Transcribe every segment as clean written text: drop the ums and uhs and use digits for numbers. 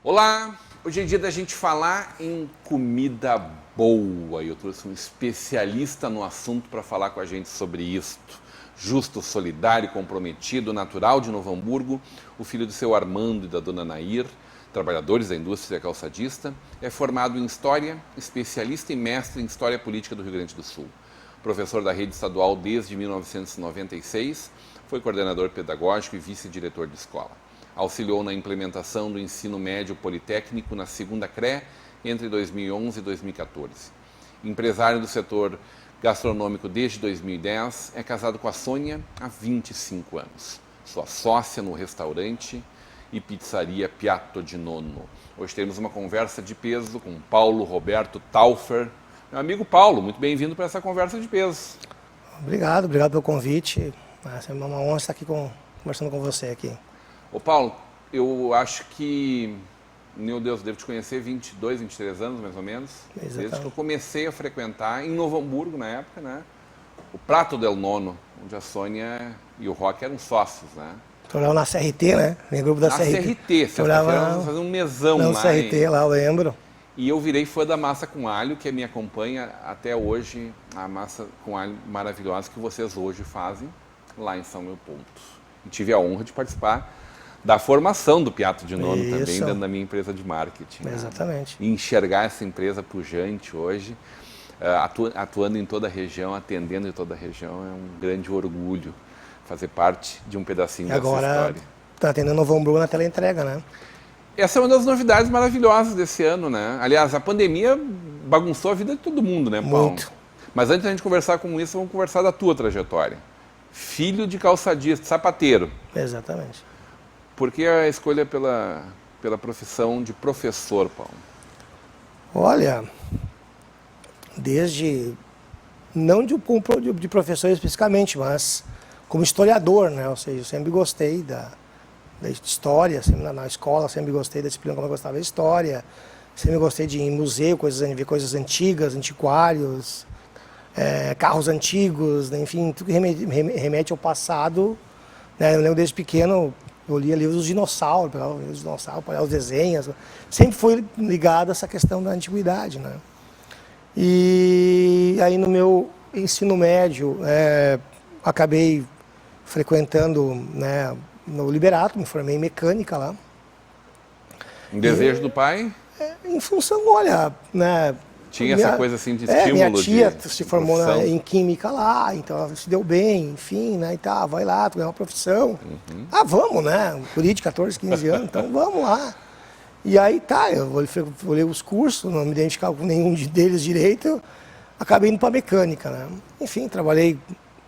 Olá, hoje é dia da gente falar em comida boa e eu trouxe um especialista no assunto para falar com a gente sobre isto. Justo, solidário, comprometido, natural de Novo Hamburgo, o filho do seu Armando e da dona Nair, trabalhadores da indústria calçadista, é formado em História, especialista e mestre em História Política do Rio Grande do Sul. Professor da rede estadual desde 1996, foi coordenador pedagógico e vice-diretor de escola. Auxiliou na implementação do ensino médio politécnico na segunda CRE entre 2011 e 2014. Empresário do setor gastronômico desde 2010, é casado com a Sônia há 25 anos. Sua sócia no restaurante e pizzaria Piatto di Nonno. Hoje temos uma conversa de peso com Paulo Roberto Taufer. Meu amigo Paulo, muito bem-vindo para essa conversa de peso. Obrigado pelo convite. É uma honra estar aqui conversando com você aqui. Ô Paulo, eu acho que, meu Deus, devo te conhecer 22, 23 anos mais ou menos. Exatamente. Desde que eu comecei a frequentar, em Novo Hamburgo na época, né? O Prato del Nono, onde a Sônia e o Roque eram sócios, né? Trabalhava na CRT, né? No grupo da Na CRT. CRT, sexta-feira fazendo um mesão no lá. CRT, lá eu lembro. E eu virei fã da massa com alho, que me acompanha até hoje, a massa com alho maravilhosa que vocês hoje fazem lá em São Leopoldo. E tive a honra de participar da formação do Piatto di Nonno também, dentro da minha empresa de marketing. Exatamente. Né? E enxergar essa empresa pujante hoje, atuando em toda a região, atendendo em toda a região, é um grande orgulho fazer parte de um pedacinho dessa história. Agora está atendendo Novo Hamburgo na teleentrega, né? Essa é uma das novidades maravilhosas desse ano, né? Aliás, a pandemia bagunçou a vida de todo mundo, né, Paulo? Muito. Mas antes de a gente conversar com isso, vamos conversar da tua trajetória. Filho de calçadista, sapateiro. Exatamente. Por que a escolha pela profissão de professor, Paulo? Olha, desde, não de professor especificamente, mas como historiador, né? Ou seja, eu sempre gostei da história, sempre na escola, sempre gostei da disciplina como eu gostava da história, sempre gostei de ir em museu, ver coisas antigas, antiquários, carros antigos, né? Enfim, tudo que remete ao passado, né? Eu lembro desde pequeno, eu lia livros dos dinossauros, pegava livros dos dinossauros, olhava os desenhos. Sempre foi ligado a essa questão da antiguidade, né? E aí no meu ensino médio, acabei frequentando, né, no Liberato, me formei em mecânica lá. Um desejo do pai? Em função, olha, né... Tinha essa coisa assim de estímulo. Minha tia de se formou em química lá, então ela se deu bem, enfim, né, e tá, vai lá, tu ganha uma profissão. Uhum. Ah, vamos, né, guri de 14, 15 anos, então vamos lá. E aí tá, eu vou ler os cursos, não me identificava com nenhum deles direito, eu acabei indo para mecânica, né. Enfim,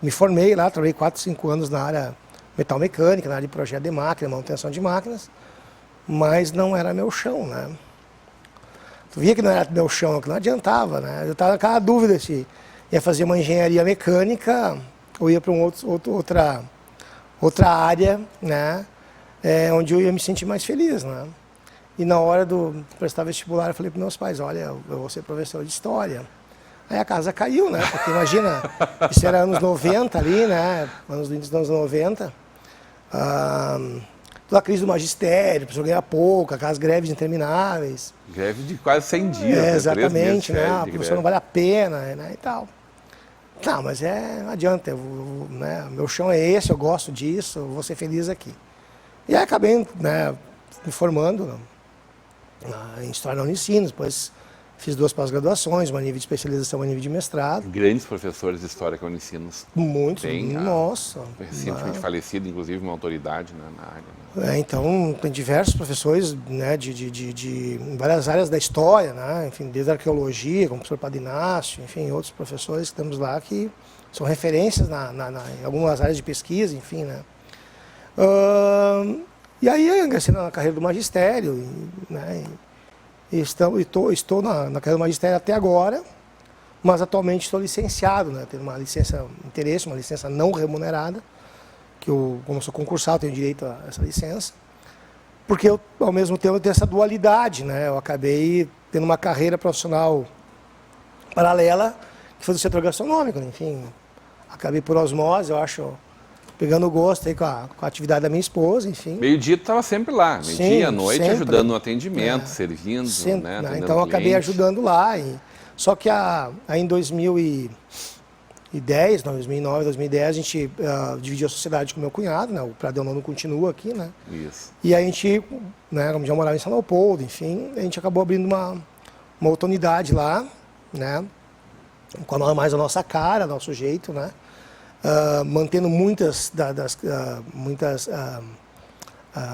me formei lá, trabalhei 4, 5 anos na área metalmecânica, na área de projeto de máquina, manutenção de máquinas, mas não era meu chão, né. Tu via que não era meu chão, que não adiantava, né? Eu estava com a dúvida se ia fazer uma engenharia mecânica ou ia para outra área, né? Onde eu ia me sentir mais feliz, né? E na hora de prestar vestibular, eu falei para meus pais, olha, eu vou ser professor de história. Aí a casa caiu, né? Porque imagina, isso era anos 90 ali, né? Anos 90. Toda a crise do magistério, a pessoa ganha pouco, aquelas greves intermináveis. Greve de quase 100 dias, exatamente, né? A profissão não greve. vale a pena, né? E tal. Não, mas não adianta, né? Meu chão é esse, eu gosto disso, eu vou ser feliz aqui. E aí acabei, né, me formando em História da Unicino, depois fiz 2 pós-graduações, uma nível de especialização e uma nível de mestrado. Grandes professores de História que eu ensino. Muitos, nossa. Recentemente falecido, inclusive, uma autoridade, né, na área. Né? Então, tem diversos professores, né, em várias áreas da história, né, enfim, desde a arqueologia, como o professor Padre Inácio, enfim, outros professores que temos lá que são referências em algumas áreas de pesquisa, enfim, né. E aí eu ingressei na carreira do magistério, né, estou na carreira do magistério até agora, mas atualmente estou licenciado, né? Tenho uma licença interesse, uma licença não remunerada, que eu, como sou concursado, tenho direito a essa licença, porque eu, ao mesmo tempo, tenho essa dualidade, né? Eu acabei tendo uma carreira profissional paralela, que foi do setor gastronômico, enfim, acabei por osmose, eu acho, pegando gosto aí com a atividade da minha esposa, enfim. Meio-dia tu estava sempre lá, meio-dia, à noite, sempre, ajudando no atendimento, servindo, sempre, né? né? Atendendo Então eu acabei cliente. ajudando lá. Só que aí em 2010, não, 2009, 2010, a gente dividiu a sociedade com meu cunhado, né? O Pradão não continua aqui, né? Isso. E aí a gente, né, como já morava em São Leopoldo, enfim, a gente acabou abrindo uma outra unidade lá, né? Com mais a nossa cara, nosso jeito, né? Mantendo muitas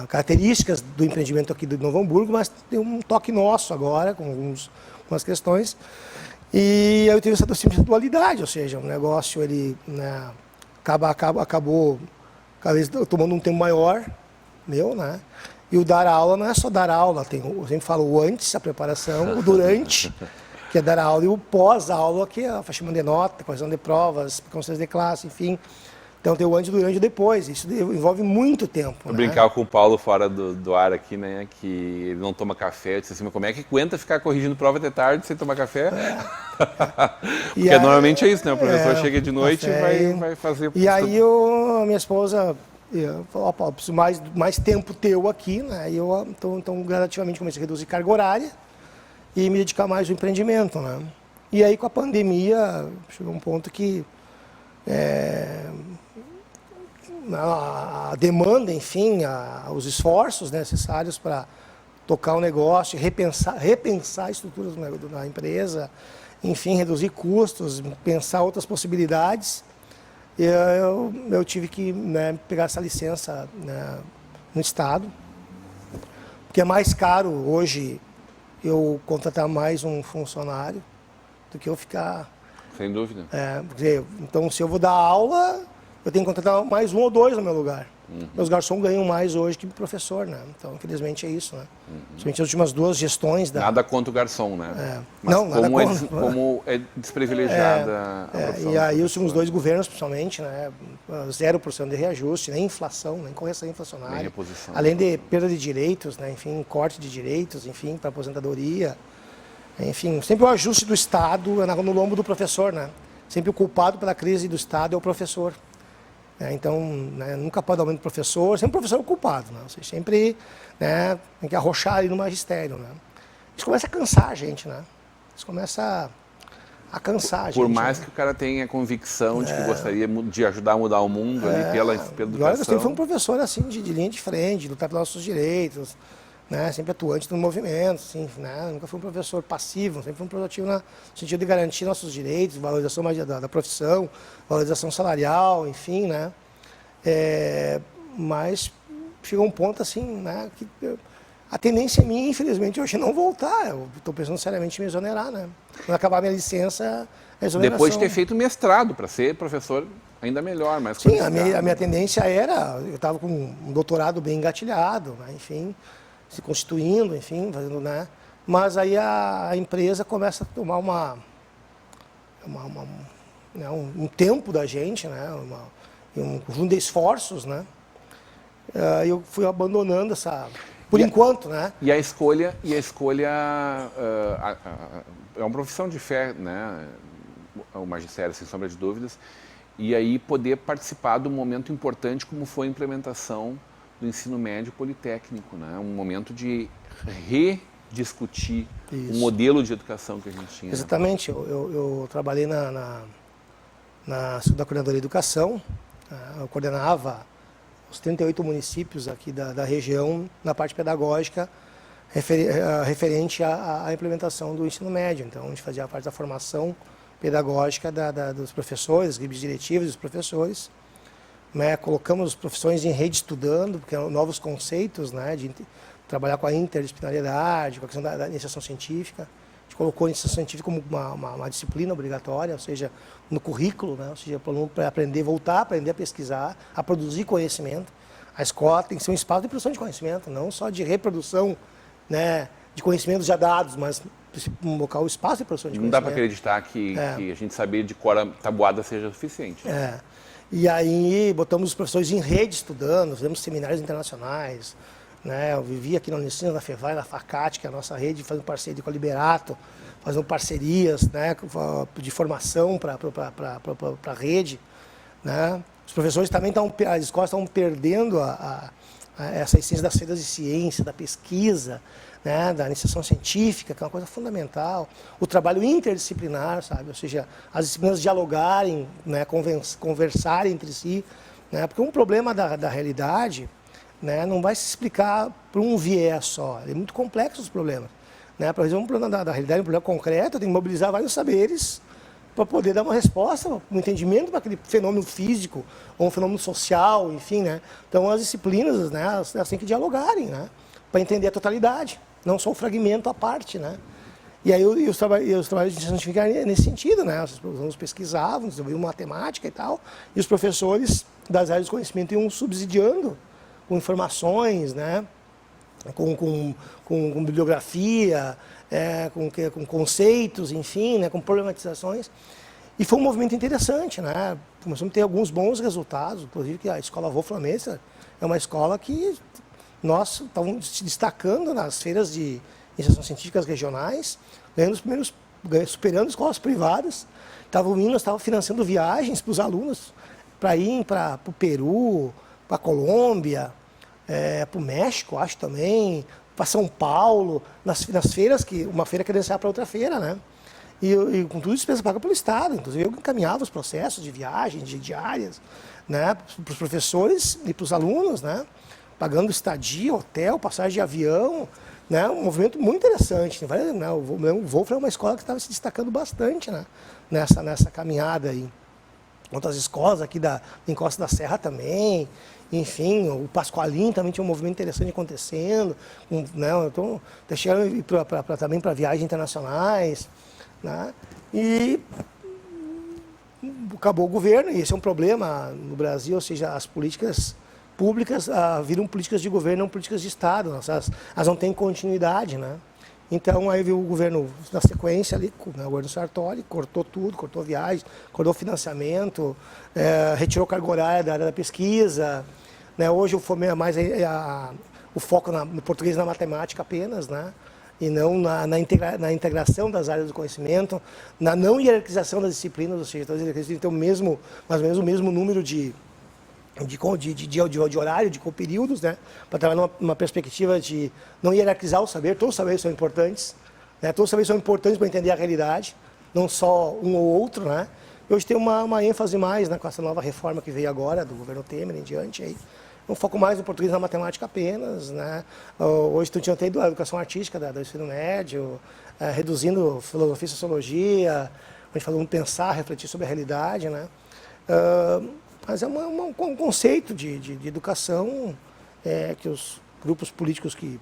características do empreendimento aqui do Novo Hamburgo, mas tem um toque nosso agora, com algumas questões. E eu tive essa dualidade, ou seja, o negócio ele, né, acabou cada vez tomando um tempo maior, meu, né? E o dar aula não é só dar aula, eu sempre falo o antes, a preparação, o durante, que é dar aula, e o pós-aula, que é a fechamento de nota, correção de provas, conselhos de classe, enfim. Então tem o antes, durante e depois. Isso envolve muito tempo. Eu brincava com o Paulo fora do ar aqui, né? Que ele não toma café. Eu disse assim, mas como é que aguenta ficar corrigindo prova até tarde sem tomar café? Porque normalmente é isso, né? O professor chega de noite e vai fazer... E aí a minha esposa falou, Paulo, preciso mais tempo teu aqui, né? E eu então gradativamente comecei a reduzir carga horária e me dedicar mais ao empreendimento, né? E aí com a pandemia chegou um ponto que a demanda, enfim, os esforços necessários para tocar o negócio, repensar a estrutura da empresa, enfim, reduzir custos, pensar outras possibilidades. Eu tive que, né, pegar essa licença, né, no Estado, porque é mais caro hoje eu contratar mais um funcionário do que eu ficar... Sem dúvida. Então, se eu vou dar aula, eu tenho que contratar mais um ou dois no meu lugar. Meus garçons ganham mais hoje que professor, né? Então, infelizmente, é isso, né? Principalmente as últimas duas gestões da... Nada contra o garçom, né? Mas não, nada contra. Como é desprivilegiada a profissão. E aí, os últimos dois governos, principalmente, né? 0% de reajuste, nem inflação, nem correção inflacionária. Nem reposição. Além de perda de direitos, né? Enfim, corte de direitos, enfim, para aposentadoria. Enfim, sempre o ajuste do Estado é no lombo do professor, né? Sempre o culpado pela crise do Estado é o professor. Então, né, nunca pode dar aumento do professor, sempre o professor é o culpado, né? Você sempre, né, tem que arrochar ali no magistério, né? Isso começa a cansar a gente, né? Isso começa a cansar a gente. Por mais que o cara tenha a convicção de que gostaria de ajudar a mudar o mundo ali pela educação. Olha, eu sempre fui um professor assim, de linha de frente, de lutar pelos nossos direitos, né? Sempre atuante no movimento, assim, né? Nunca fui um professor passivo, sempre fui um proativo no sentido de garantir nossos direitos, valorização mais da profissão, valorização salarial, enfim, né? Mas chegou um ponto assim, né? Que a tendência é minha, infelizmente, hoje é não voltar. Eu estou pensando seriamente em me exonerar, né? Quando acabar minha licença, a exoneração. Depois de ter feito mestrado, para ser professor ainda melhor, mais Sim, a minha tendência era, eu estava com um doutorado bem engatilhado, né? Enfim, se constituindo, enfim, fazendo, né? Mas aí a empresa começa a tomar um tempo da gente, né? Um conjunto de esforços, né? Eu fui abandonando essa, por enquanto, né? E a escolha é uma profissão de fé, né? O magistério, sem sombra de dúvidas. E aí poder participar de um momento importante como foi a implementação do ensino médio politécnico, né? Um momento de rediscutir o modelo de educação que a gente tinha. Exatamente. Eu trabalhei na Coordenadoria de Educação, eu coordenava os 38 municípios aqui da região na parte pedagógica referente à implementação do ensino médio. Então, a gente fazia a parte da formação pedagógica dos professores, das equipes diretivas dos professores. Né, colocamos as profissões em rede estudando, porque eram novos conceitos, né, de trabalhar com a interdisciplinariedade, com a questão da iniciação científica. A gente colocou a iniciação científica como uma disciplina obrigatória, ou seja, no currículo, né, ou seja, para o aluno voltar a aprender a pesquisar, a produzir conhecimento. A escola tem que ser um espaço de produção de conhecimento, não só de reprodução, né, de conhecimentos já dados, mas um local, o espaço de produção de Não dá conhecimento. para acreditar que a gente saber de cor a tabuada seja suficiente. E aí botamos os professores em rede estudando, fizemos seminários internacionais, né? Eu vivi aqui na Unicina, na FEVAI, na FACAT, que é a nossa rede, fazendo parceria com a Liberato, fazendo parcerias, né, de formação para a rede, né? Os professores também as escolas estão perdendo essa essência das feiras de ciência, da pesquisa, né, da iniciação científica, que é uma coisa fundamental. O trabalho interdisciplinar, sabe? Ou seja, as disciplinas dialogarem, né, conversarem entre si, né? Porque um problema da realidade, né, não vai se explicar por um viés só. É muito complexo os problemas. Né? Para resolver um problema da realidade, um problema concreto, tem que mobilizar vários saberes para poder dar uma resposta, um entendimento para aquele fenômeno físico ou um fenômeno social, enfim, né? Então as disciplinas, né, elas têm que dialogarem, né, para entender a totalidade, não só o fragmento à parte, né? E aí os trabalhos de científica nesse sentido, né? Os alunos pesquisavam, desenvolviam matemática e tal, e os professores das áreas de conhecimento iam subsidiando com informações, né? Com bibliografia, com conceitos, enfim, né, com problematizações. E foi um movimento interessante, né? Começamos a ter alguns bons resultados, inclusive que a Escola Wolfram-Messer é uma escola que nós estávamos se destacando nas feiras de iniciação científicas regionais, superando escolas privadas. Estávamos financiando viagens para os alunos para ir para o Peru, para a Colômbia, para o México, acho também, para São Paulo, nas feiras, uma feira credenciar para outra feira, né? E com tudo despesa paga pelo Estado. Inclusive eu encaminhava os processos de viagens, de diárias, né, para os professores e para os alunos, né? Pagando estadia, hotel, passagem de avião, né? Um movimento muito interessante. Né? O Wolfram é uma escola que estava se destacando bastante, né, nessa caminhada aí. Outras escolas aqui da Encosta da Serra também, enfim, o Pascoalim também tinha um movimento interessante acontecendo, né? Então, deixaram também para viagens internacionais, né? E acabou o governo, e esse é um problema no Brasil, ou seja, as políticas públicas viram políticas de governo, não políticas de Estado, elas não têm continuidade, né? Então, aí veio o governo, na sequência ali, o governo Sartori, cortou tudo, cortou viagens, cortou financiamento, retirou carga horária da área da pesquisa, né? Hoje o foco no português e na matemática apenas, né? E não na integração das áreas do conhecimento, na não hierarquização das disciplinas, ou seja, eles têm mais ou menos o mesmo número de horário, de períodos, né? Para trabalhar numa perspectiva de não hierarquizar o saber. Todos os saberes são importantes, né? Todos os saberes são importantes para entender a realidade, não só um ou outro, né? E hoje tem uma ênfase mais, né, com essa nova reforma que veio agora, do governo Temer em diante, aí, um foco mais no português e na matemática apenas, né? Hoje tu tinha até a educação artística do ensino médio, reduzindo filosofia e sociologia, a gente falando pensar, refletir sobre a realidade, né? Mas é um conceito de educação que os grupos políticos que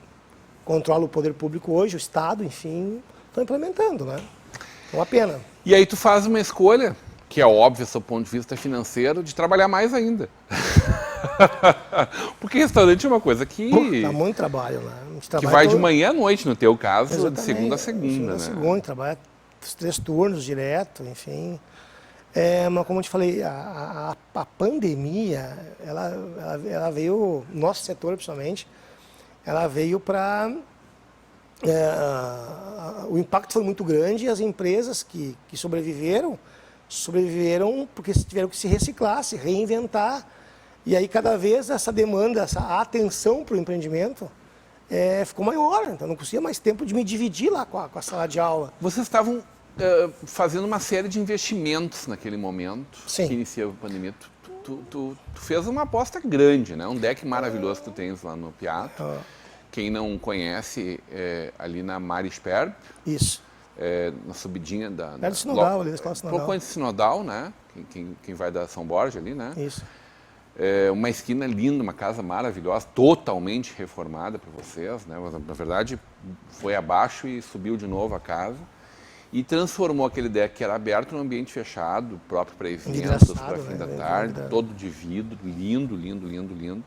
controlam o poder público hoje, o Estado, enfim, estão implementando, né? É uma pena. E aí tu faz uma escolha, que é óbvia do seu ponto de vista financeiro, de trabalhar mais ainda. Porque restaurante é uma coisa que... Dá muito trabalho, né? Que vai de manhã à noite, no teu caso, Exatamente. de segunda a segunda, né? Segunda, trabalha os 3 turnos direto, enfim... Mas como eu te falei, a pandemia, ela veio, nosso setor principalmente, ela veio para... o impacto foi muito grande e as empresas que sobreviveram porque tiveram que se reciclar, se reinventar. E aí cada vez essa demanda, essa atenção para o empreendimento ficou maior. Então não conseguia mais tempo de me dividir lá com a sala de aula. Vocês estavam... fazendo uma série de investimentos naquele momento. Sim. Que inicia a pandemia. Tu fez uma aposta grande, né? Um deck maravilhoso que tu tens lá no Piatto. Quem não conhece, ali na Mari Sper. Isso. Na subidinha da... É do Sinodal, ali da Escola Sinodal. Pouco antes do Sinodal, né? Quem vai da São Borja ali, né? Isso. Uma esquina linda, uma casa maravilhosa, totalmente reformada para vocês, né? Mas, na verdade, foi abaixo e subiu de novo a casa. E transformou aquele deck que era aberto num ambiente fechado, próprio para eventos, para fim da tarde, todo de vidro, lindo, lindo, lindo, lindo.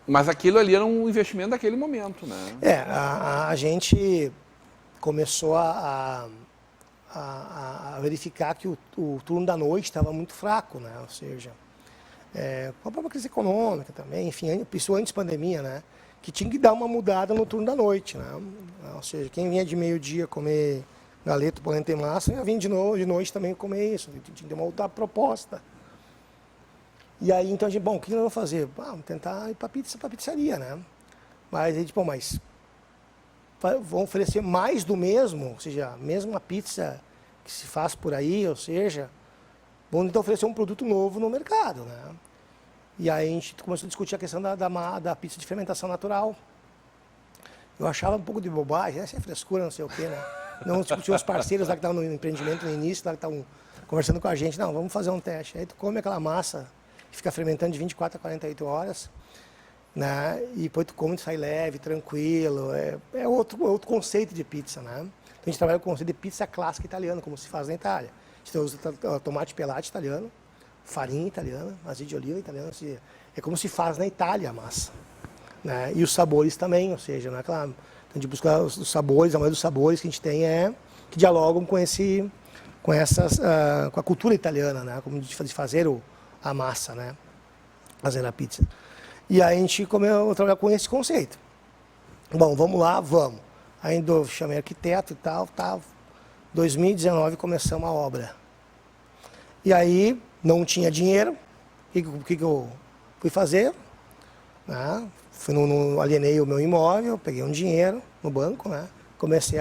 Mas aquilo ali era um investimento daquele momento, né? A gente começou a verificar que o turno da noite estava muito fraco, né? Ou seja, com a própria crise econômica também, enfim, isso antes da pandemia, né? Que tinha que dar uma mudada no turno da noite, né? Ou seja, quem vinha de meio-dia comer galeto, polenta e massa, ia vir de noite também comer isso, tinha que ter uma outra proposta. E aí, então, a gente, bom, o que nós vamos fazer? Vamos tentar ir para pizzaria, né? Mas a gente, bom, mas vão oferecer mais do mesmo, ou seja, a mesma pizza que se faz por aí, ou seja, vão então oferecer um produto novo no mercado, né? E aí a gente começou a discutir a questão da pizza de fermentação natural. Eu achava um pouco de bobagem, essa é frescura, não sei o quê, né? Não discutiu os parceiros lá que estavam no empreendimento no início, lá que estavam conversando com a gente, não, vamos fazer um teste. Aí tu come aquela massa que fica fermentando de 24 a 48 horas, né? E depois tu come, tu sai leve, tranquilo. É outro conceito de pizza, né? Então a gente trabalha com o conceito de pizza clássica italiana, como se faz na Itália. A gente usa tomate pelate italiano, farinha italiana, azeite de oliva italiano. É como se faz na Itália a massa, né? E os sabores também, ou seja, não é aquela... Então a gente busca os sabores, a maioria dos sabores que a gente tem que dialogam com a cultura italiana, né? Como de fazer a massa, né? Fazer a pizza. E aí a gente começou a trabalhar com esse conceito. Bom, vamos lá, vamos. Ainda eu chamei arquiteto e tal. 2019 começamos a obra. E aí não tinha dinheiro. O que eu fui fazer? Né? Alienei o meu imóvel, peguei um dinheiro no banco, né? Comecei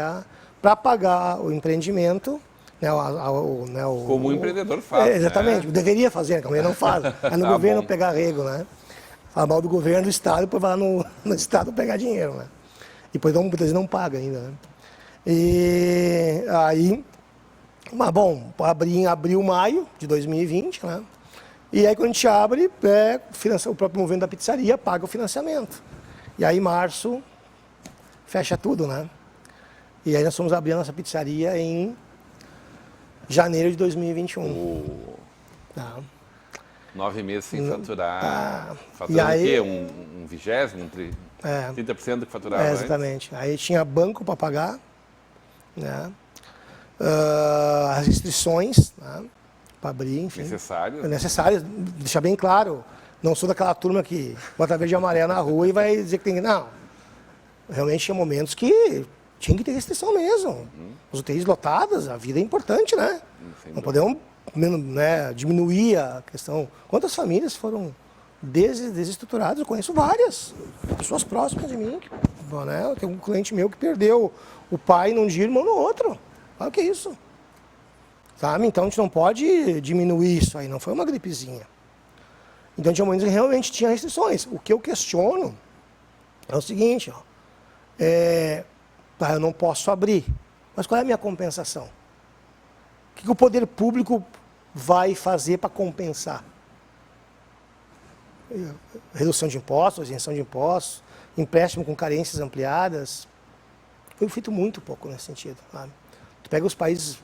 para pagar o empreendimento. Né, como o empreendedor faz. Exatamente, né? Deveria fazer, como ele não faz. Aí no governo pegar rego, né? Fala mal do governo, do Estado, depois vai lá no Estado pegar dinheiro, né? Depois muitas vezes não paga ainda, né? E aí, mas bom, abri em abril, maio de 2020, né? E aí quando a gente abre, o próprio movimento da pizzaria paga o financiamento. E aí março, fecha tudo, né? E aí nós fomos abrir a nossa pizzaria em janeiro de 2021. Tá. 9 meses sem faturar. E aí, o quê? Um 20º? 30% do que faturava exatamente. Antes? Aí tinha banco para pagar, né? As restrições, né? Para abrir, enfim. Necessárias. Deixar bem claro, não sou daquela turma que bota verde e amarelo na rua e vai dizer que tem que... Não. Realmente tinha momentos que tinha que ter restrição mesmo. As UTIs lotadas, a vida é importante, né? Não podemos, né, diminuir a questão. Quantas famílias foram desestruturadas? Eu conheço várias. Pessoas próximas de mim. Né? Tem um cliente meu que perdeu o pai num dia e o irmão no outro. Olha o que é isso. Sabe? Então a gente não pode diminuir isso aí, não foi uma gripezinha. Então tinha momentos que realmente tinha restrições. O que eu questiono é o seguinte, ó, eu não posso abrir, mas qual é a minha compensação? O que o poder público vai fazer para compensar? Redução de impostos, isenção de impostos, empréstimo com carências ampliadas. Foi feito muito pouco nesse sentido, sabe? Tu pega os países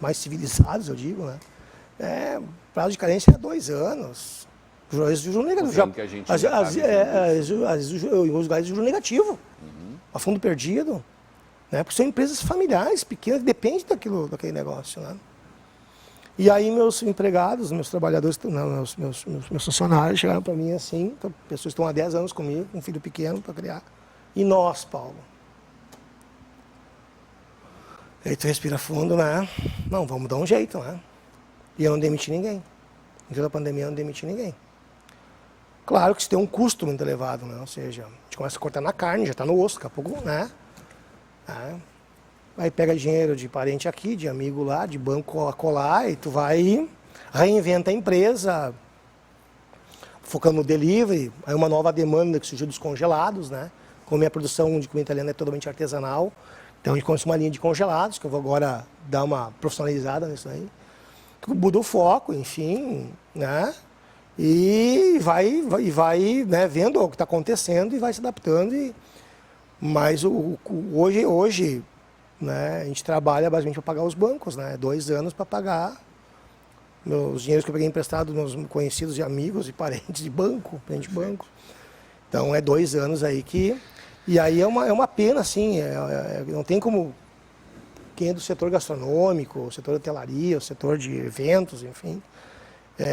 mais civilizados, eu digo, né? Prazo de carência é 2 anos. Juro negativo. Em alguns lugares, juro negativo. A fundo perdido. Né? Porque são empresas familiares, pequenas, que dependem daquele negócio. Né? E aí meus empregados, meus trabalhadores, meus funcionários chegaram para mim assim, pessoas que estão há 10 anos comigo, com um filho pequeno para criar. E nós, Paulo? Aí tu respira fundo, né? Não, vamos dar um jeito, né? E eu não demiti ninguém. Em toda a pandemia eu não demiti ninguém. Claro que isso tem um custo muito elevado, né? Ou seja, a gente começa a cortar na carne, já está no osso, daqui a pouco, né? Aí pega dinheiro de parente aqui, de amigo lá, de banco acolá, e tu vai, reinventa a empresa, focando no delivery, aí uma nova demanda que surgiu dos congelados, né? Como a minha produção de comida italiana é totalmente artesanal, então a gente começa uma linha de congelados, que eu vou agora dar uma profissionalizada nisso aí. Muda o foco, enfim, né? E vai né, vendo o que está acontecendo e vai se adaptando. Mas hoje né, a gente trabalha basicamente para pagar os bancos, né? 2 anos para pagar os dinheiros que eu peguei emprestado dos meus conhecidos e amigos e parentes de banco, de banco. Então é 2 anos aí que... E aí é uma pena, assim, não tem como quem é do setor gastronômico, o setor de hotelaria, o setor de eventos, enfim.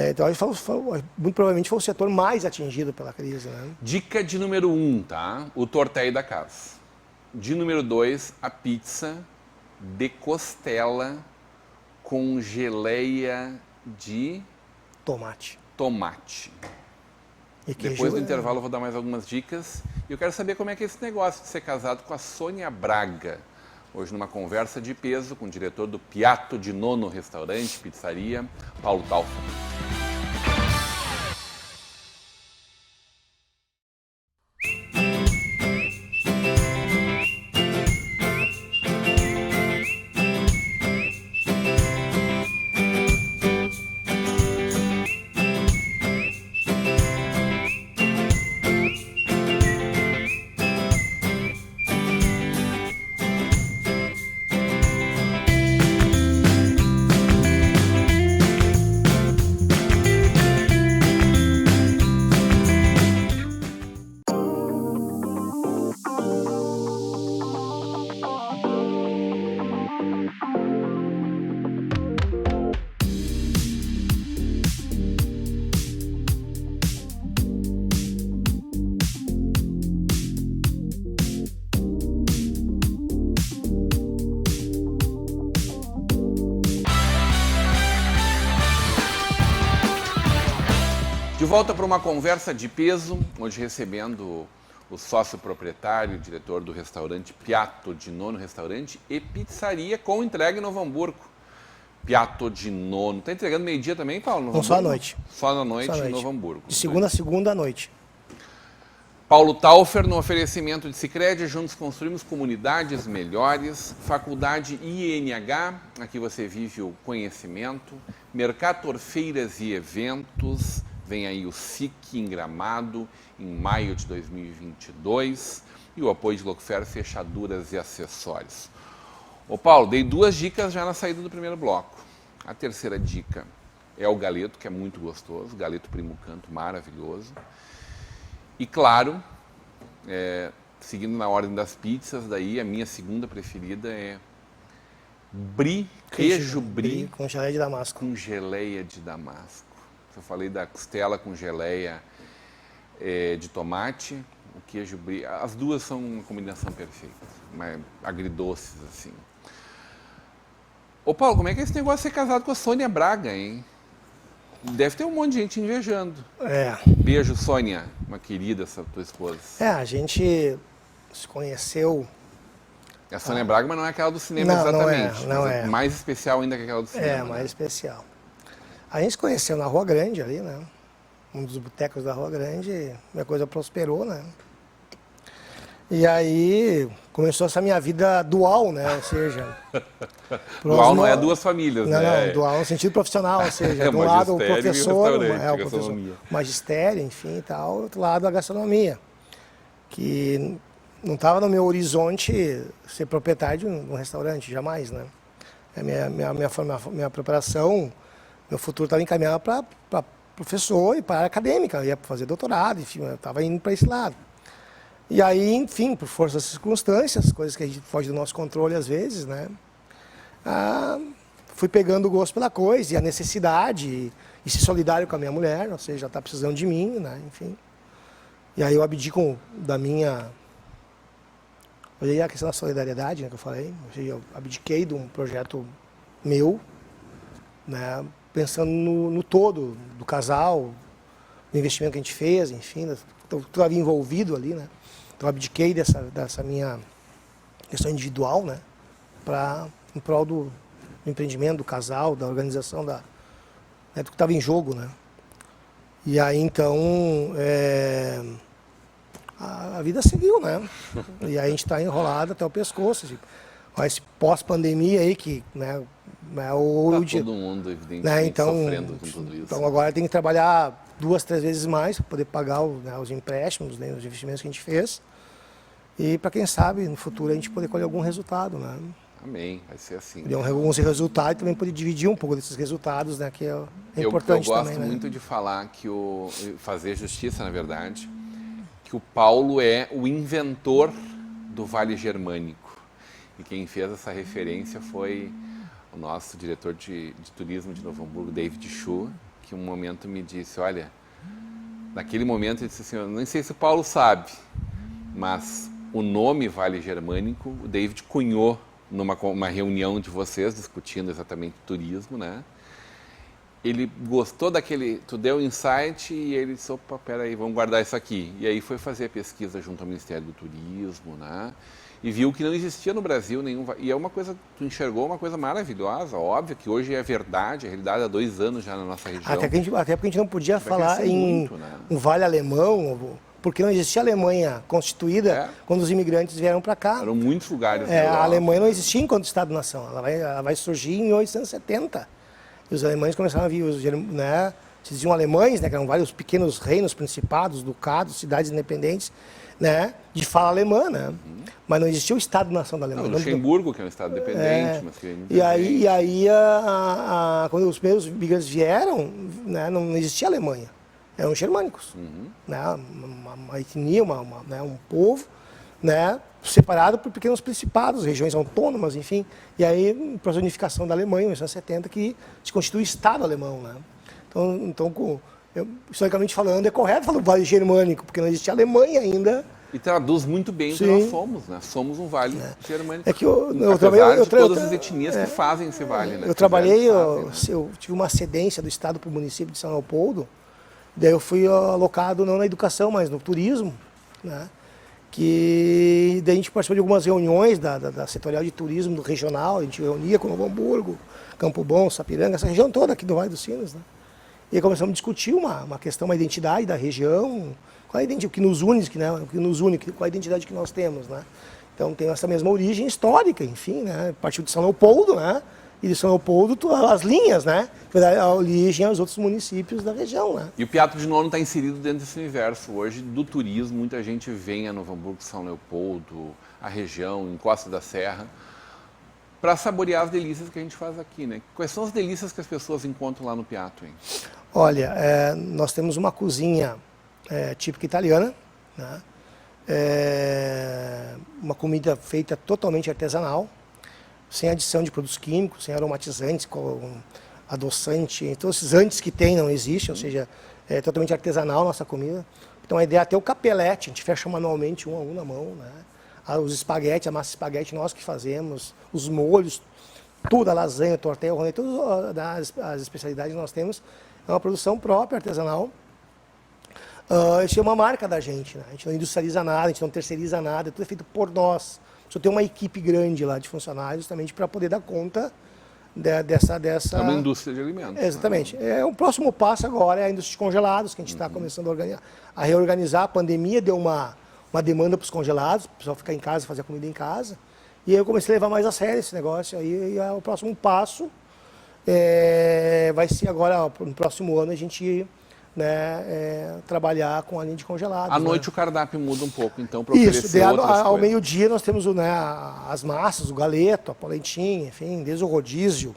Então, muito provavelmente foi o setor mais atingido pela crise, né? Dica de número 1, tá? O tortelli da casa. De número 2, a pizza de costela com geleia de Tomate. E depois do intervalo eu vou dar mais algumas dicas. E eu quero saber como é que é esse negócio de ser casado com a Sônia Braga. Hoje numa conversa de peso com o diretor do Piatto di Nonno Restaurante, Pizzaria, Paulo Taufer. De volta para uma conversa de peso, hoje recebendo o sócio proprietário, diretor do restaurante Piatto di Nonno Restaurante e Pizzaria, com entrega em Novo Hamburgo. Piatto di Nonno. Está entregando meio-dia também, Paulo? Não, só à noite. Só na noite em Novo Hamburgo. De segunda a segunda à noite. Paulo Taufer, no oferecimento de Sicredi, juntos construímos comunidades melhores. Faculdade INH, aqui você vive o conhecimento. Mercator Feiras e Eventos. Vem aí o SIC em Gramado, em maio de 2022. E o apoio de Locofer, fechaduras e acessórios. Ô Paulo, dei 2 dicas já na saída do primeiro bloco. A terceira dica é o galeto, que é muito gostoso. Galeto Primo Canto, maravilhoso. E claro, seguindo na ordem das pizzas, daí a minha segunda preferida é brie, queijo brie com geleia de damasco. Com geleia de damasco. Eu falei da costela com geleia de tomate, o queijo brie. As duas são uma combinação perfeita, agridoces assim. Ô Paulo, como é que é esse negócio de ser casado com a Sônia Braga, hein? Deve ter um monte de gente invejando. Beijo, Sônia, uma querida, essa tua esposa. A gente se conheceu... A Sônia Braga, mas não é aquela do cinema exatamente. Não é. Mais especial ainda que aquela do cinema. Mais especial. A gente se conheceu na Rua Grande ali, né? Um dos botecos da Rua Grande, e a coisa prosperou, né? E aí começou essa minha vida dual, né? Ou seja... Dual não é 2 famílias, né? Não, dual no sentido profissional, ou seja, de um lado o professor, o magistério, enfim e tal, do outro lado a gastronomia. Que não estava no meu horizonte ser proprietário de um restaurante, jamais, né? Minha preparação, meu futuro estava encaminhado para professor e para a área acadêmica, eu ia fazer doutorado, enfim, eu estava indo para esse lado. E aí, enfim, por força das circunstâncias, coisas que a gente foge do nosso controle às vezes, né? Fui pegando o gosto pela coisa e a necessidade e ser solidário com a minha mulher, ou seja, ela está precisando de mim, né? Enfim. E aí eu abdico da minha... Olhei a questão da solidariedade, né, que eu falei. Eu abdiquei de um projeto meu, né, pensando no todo do casal, no investimento que a gente fez, enfim, tudo ali envolvido ali, né? Então eu abdiquei dessa minha questão individual, né, em prol do empreendimento, do casal, da organização, do que estava em jogo, né? E aí então a vida seguiu, né? E aí a gente está enrolado até o pescoço, tipo, esse pós-pandemia aí que, né, todo mundo, evidentemente, sofrendo com tudo isso. Então agora tem que trabalhar 2, 3 vezes mais para poder pagar os empréstimos, né, os investimentos que a gente fez. E para quem sabe, no futuro, a gente poder colher algum resultado, né? Amém, vai ser assim. Alguns resultados e também poder dividir um pouco desses resultados, né? Que é importante também. Eu gosto muito de falar fazer justiça, na verdade, que o Paulo é o inventor do Vale Germânico. E quem fez essa referência foi o nosso diretor de turismo de Novo Hamburgo, David Chu, que um momento me disse, olha, naquele momento ele disse assim, eu não sei se o Paulo sabe, mas o nome Vale Germânico, o David cunhou numa reunião de vocês, discutindo exatamente turismo, né? Ele gostou daquele, tu deu insight e ele disse, opa, peraí, vamos guardar isso aqui. E aí foi fazer a pesquisa junto ao Ministério do Turismo, né? E viu que não existia no Brasil nenhum... E é uma coisa, tu enxergou uma coisa maravilhosa, óbvio que hoje é verdade, a realidade há 2 anos já na nossa região. Até porque a gente não podia Vai falar crescer em muito, né? um vale alemão, porque não existia Alemanha constituída quando os imigrantes vieram para cá. Eram muitos lugares. A Alemanha não existia enquanto Estado-nação, ela vai surgir em 1870. E os alemães começaram a vir, né, se diziam alemães, né, que eram vários pequenos reinos, principados, ducados, cidades independentes, né, de fala alemã, né? Mas não existia o Estado-nação da Alemanha. Não, Luxemburgo, que é um Estado independente, mas que E aí quando os primeiros imigrantes vieram, né, não existia Alemanha. Eram germânicos, né, uma etnia, né, um povo, né, separado por pequenos principados, regiões autônomas, enfim. E aí, para a unificação da Alemanha, em 1970, que se constitui o Estado alemão, né? Então historicamente falando, é correto falar do Vale Germânico, porque não existia Alemanha ainda. E traduz muito bem o que nós somos, né? Somos um vale germânico. É que eu trabalhei de todas as etnias que fazem esse vale, né? Eu tive uma cedência do Estado para o município de São Leopoldo, daí eu fui alocado não na educação, mas no turismo, né? Que daí a gente participou de algumas reuniões da setorial de turismo do regional, a gente reunia com Novo Hamburgo, Campo Bom, Sapiranga, essa região toda aqui do Vale dos Sinos, né? E aí começamos a discutir uma questão, uma identidade da região, qual a identidade, o que nos une, qual a identidade que nós temos, né? Então tem essa mesma origem histórica, enfim, né? Partiu de São Leopoldo, né? E de São Leopoldo, as linhas, né? Que vai dar a origem aos outros municípios da região, né? E o Piatto de Nono está inserido dentro desse universo hoje do turismo. Muita gente vem a Novo Hamburgo, São Leopoldo, a região, em Costa da Serra, para saborear as delícias que a gente faz aqui, né? Quais são as delícias que as pessoas encontram lá no Piatto, hein? Olha, nós temos uma cozinha típica italiana, né? Uma comida feita totalmente artesanal, sem adição de produtos químicos, sem aromatizantes, com adoçante, todos esses antes que tem não existe, ou seja, é totalmente artesanal a nossa comida. Então a ideia é até o capelete, a gente fecha manualmente um a um na mão, né? Os espaguetes, a massa espaguete nós que fazemos, os molhos, tudo, a lasanha, a tortelha, o rolê, todas as especialidades que nós temos, é uma produção própria, artesanal. Isso é uma marca da gente, né? A gente não industrializa nada, a gente não terceiriza nada, tudo é feito por nós. Só tem uma equipe grande lá de funcionários justamente para poder dar conta dessa... É uma indústria de alimentos. Exatamente. O próximo passo agora é a indústria de congelados, que a gente está começando a reorganizar. A pandemia deu uma demanda para os congelados, para o pessoal ficar em casa, fazer a comida em casa. E aí eu comecei a levar mais a sério esse negócio. Aí o próximo passo vai ser agora, no próximo ano, a gente... né, trabalhar com a linha de congelados. À noite o cardápio muda um pouco, então, para oferecer Isso, outras coisas. Ao meio-dia nós temos as massas, o galeto, a polentinha, enfim, desde o rodízio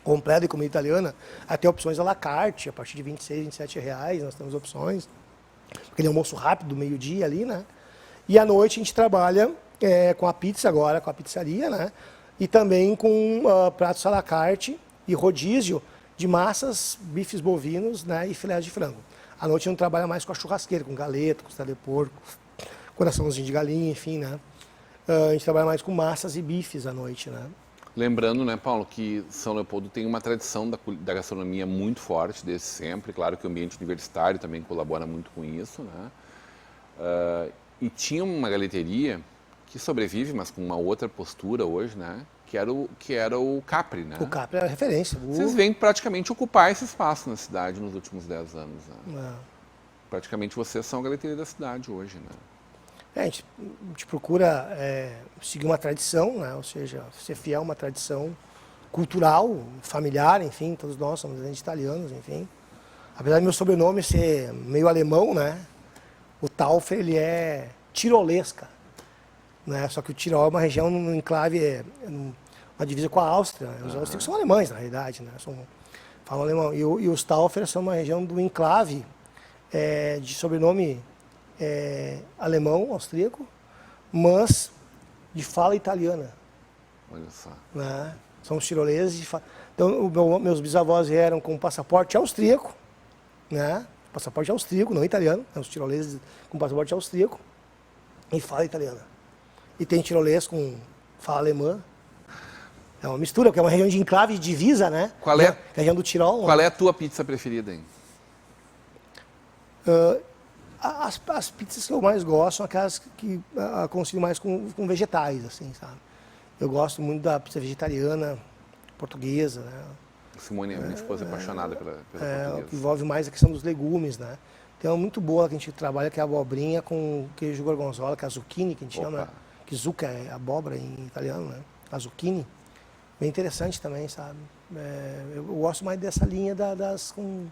completo de comida italiana, até opções à la carte, a partir de R$26, R$27 nós temos opções. Aquele almoço rápido do meio-dia ali, né? E à noite a gente trabalha com a pizza agora, com a pizzaria, né? E também com pratos à la carte e rodízio, de massas, bifes bovinos, né, e filés de frango. À noite a gente não trabalha mais com a churrasqueira, com galeto, costela de porco, coraçãozinho de galinha, enfim, né. A gente trabalha mais com massas e bifes à noite, né. Lembrando, né, Paulo, que São Leopoldo tem uma tradição da gastronomia muito forte desde sempre. Claro que o ambiente universitário também colabora muito com isso, né. E tinha uma galeteria que sobrevive, mas com uma outra postura hoje, né, que era o Capri, né? O Capri era a referência. Vocês vêm praticamente ocupar esse espaço na cidade nos últimos 10 anos, né? Praticamente vocês são a galeteria da cidade hoje, né? A gente procura seguir uma tradição, né? Ou seja, ser fiel a uma tradição cultural, familiar, enfim, todos nós somos descendentes italianos, enfim. Apesar do meu sobrenome ser meio alemão, né? O Taufer, ele é tirolesca, né? Só que o Tirol é uma região, um enclave, uma divisa com a Áustria. Os austríacos são alemães, na realidade, né? Falam alemão. E os Taufer são uma região do enclave de sobrenome alemão, austríaco, mas de fala italiana. Olha só. Né? São os tiroleses de fala. Então, meus bisavós vieram com passaporte austríaco, né? Passaporte austríaco, não italiano, os tiroleses com passaporte austríaco e fala italiana. E tem tirolês com fala alemã. É uma mistura, porque é uma região de enclave, de divisa, né? Qual é? A região do Tirol. Qual é a tua pizza preferida, hein? As pizzas que eu mais gosto são aquelas que consigo mais com vegetais, assim, sabe? Eu gosto muito da pizza vegetariana, portuguesa, né? Simone, minha esposa, é apaixonada pela portuguesa. Que envolve mais a questão dos legumes, né? Tem uma muito boa que a gente trabalha, que é a abobrinha com queijo gorgonzola, que é a zucchini, que a gente chama, né? Que zucca é abóbora em italiano, né? A zucchini. Bem interessante também, sabe? Eu gosto mais dessa linha das com...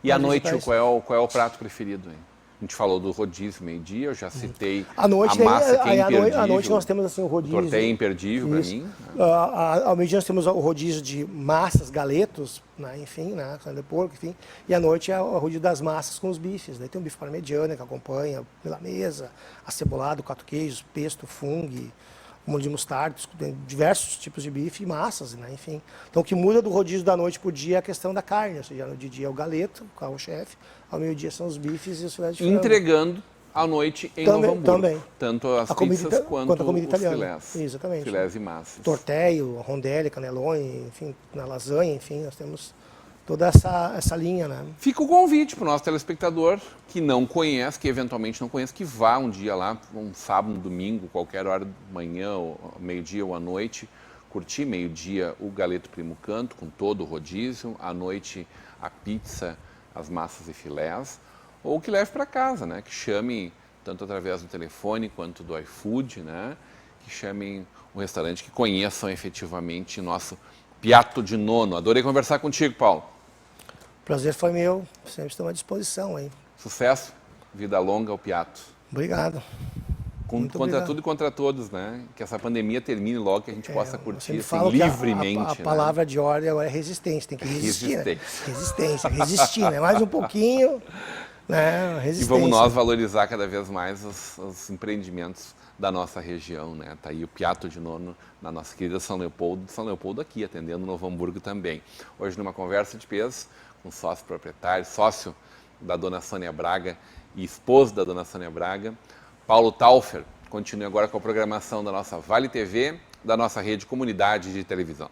E à noite, qual é o prato preferido, hein? A gente falou do rodízio meio-dia, eu já citei a massa que é imperdível. À noite nós temos assim, o rodízio. Torteia imperdível para mim. Ao meio-dia nós temos o rodízio de massas, galetos, né, enfim, né, carne de porco, enfim. E à noite é o rodízio das massas com os bifes. Daí tem o bife parmegiana que acompanha, milanesa, acebolado, 4 queijos, pesto, fungo, molho de mostarda, tem diversos tipos de bife e massas, né, enfim. Então o que muda do rodízio da noite para o dia é a questão da carne, ou seja, no dia é o galeto, o carro-chefe, ao meio-dia são os bifes e os filetes de frango. Entregando à noite em Novo Hamburgo. Também. Tanto as pizzas quanto a comida italiana. Filés. Exatamente. Filés e massas. Tortello, rondelli, canelone, enfim, na lasanha, enfim, nós temos toda essa linha, né? Fica o convite para o nosso telespectador que não conhece, que eventualmente não conhece, que vá um dia lá, um sábado, um domingo, qualquer hora da manhã, ou meio-dia ou à noite, curtir meio-dia o Galeto Primo Canto, com todo o rodízio, à noite a pizza, as massas e filés, ou que leve para casa, né? Que chame, tanto através do telefone quanto do iFood, né? Que chamem um restaurante, que conheçam efetivamente nosso Piatto di Nonno. Adorei conversar contigo, Paulo. Prazer foi meu, sempre estou à disposição, hein? Sucesso, vida longa ao Piatto. Obrigado. Contra tudo e contra todos, né? Que essa pandemia termine logo, que a gente possa curtir assim, livremente. A palavra de ordem agora é resistência, tem que resistir. Resistência. Resistir, né? Mais um pouquinho, né? Resistência. E vamos nós valorizar cada vez mais os empreendimentos da nossa região, né? Tá aí o Piatto di Nonno na nossa querida São Leopoldo aqui, atendendo Novo Hamburgo também. Hoje numa conversa de peso com sócio proprietário, sócio da dona Sônia Braga e esposo da dona Sônia Braga, Paulo Taufer. Continue agora com a programação da nossa Vale TV, da nossa rede Comunidade de Televisão.